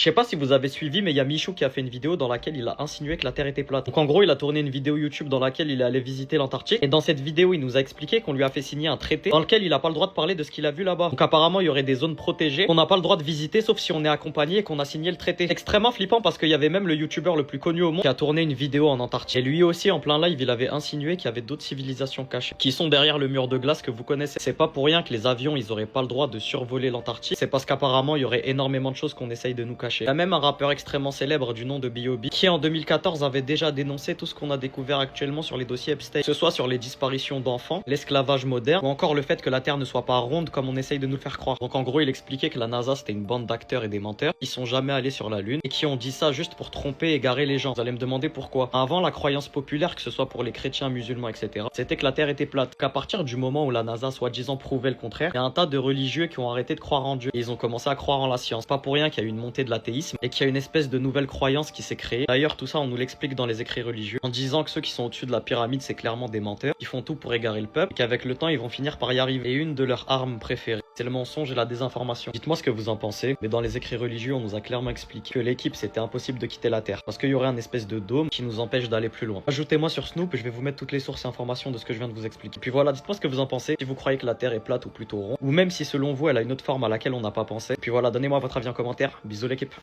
Je sais pas si vous avez suivi, mais il y a Michou qui a fait une vidéo dans laquelle il a insinué que la Terre était plate. Donc en gros, il a tourné une vidéo YouTube dans laquelle il est allé visiter l'Antarctique. Et dans cette vidéo, il nous a expliqué qu'on lui a fait signer un traité dans lequel il a pas le droit de parler de ce qu'il a vu là-bas. Donc apparemment, il y aurait des zones protégées qu'on n'a pas le droit de visiter, sauf si on est accompagné et qu'on a signé le traité. Extrêmement flippant parce qu'il y avait même le youtubeur le plus connu au monde qui a tourné une vidéo en Antarctique. Et lui aussi, en plein live, il avait insinué qu'il y avait d'autres civilisations cachées qui sont derrière le mur de glace que vous connaissez. C'est pas pour rien que les avions, ils auraient pas le droit de survoler l'Antarctique. C'est parce qu'apparemment, il y aurait énormément de choses qu'on essaye de nous cacher. Il y a même un rappeur extrêmement célèbre du nom de B.O.B qui en 2014 avait déjà dénoncé tout ce qu'on a découvert actuellement sur les dossiers Epstein. Que ce soit sur les disparitions d'enfants, l'esclavage moderne ou encore le fait que la Terre ne soit pas ronde comme on essaye de nous le faire croire. Donc en gros, il expliquait que la NASA c'était une bande d'acteurs et des menteurs qui sont jamais allés sur la Lune et qui ont dit ça juste pour tromper et égarer les gens. Vous allez me demander pourquoi. Avant, la croyance populaire, que ce soit pour les chrétiens, musulmans, etc., c'était que la Terre était plate. Qu'à partir du moment où la NASA soi-disant prouvait le contraire, il y a un tas de religieux qui ont arrêté de croire en Dieu et ils ont commencé à croire en la science. Pas pour rien qu'il y a eu une montée de l'athéisme et qu'il y a une espèce de nouvelle croyance qui s'est créée. D'ailleurs, tout ça, on nous l'explique dans les écrits religieux en disant que ceux qui sont au-dessus de la pyramide, c'est clairement des menteurs. Ils font tout pour égarer le peuple et qu'avec le temps, ils vont finir par y arriver. Et une de leurs armes préférées, c'est le mensonge et la désinformation. Dites-moi ce que vous en pensez, mais dans les écrits religieux, on nous a clairement expliqué que l'équipe, c'était impossible de quitter la Terre parce qu'il y aurait un espèce de dôme qui nous empêche d'aller plus loin. Ajoutez-moi sur Snoop, je vais vous mettre toutes les sources et informations de ce que je viens de vous expliquer. Puis voilà, dites-moi ce que vous en pensez, si vous croyez que la Terre est plate ou plutôt ronde, ou même si selon vous, elle a une autre forme à laquelle on n'a pas pensé. Puis voilà, donnez-moi votre avis en commentaire. Bisous l'équipe.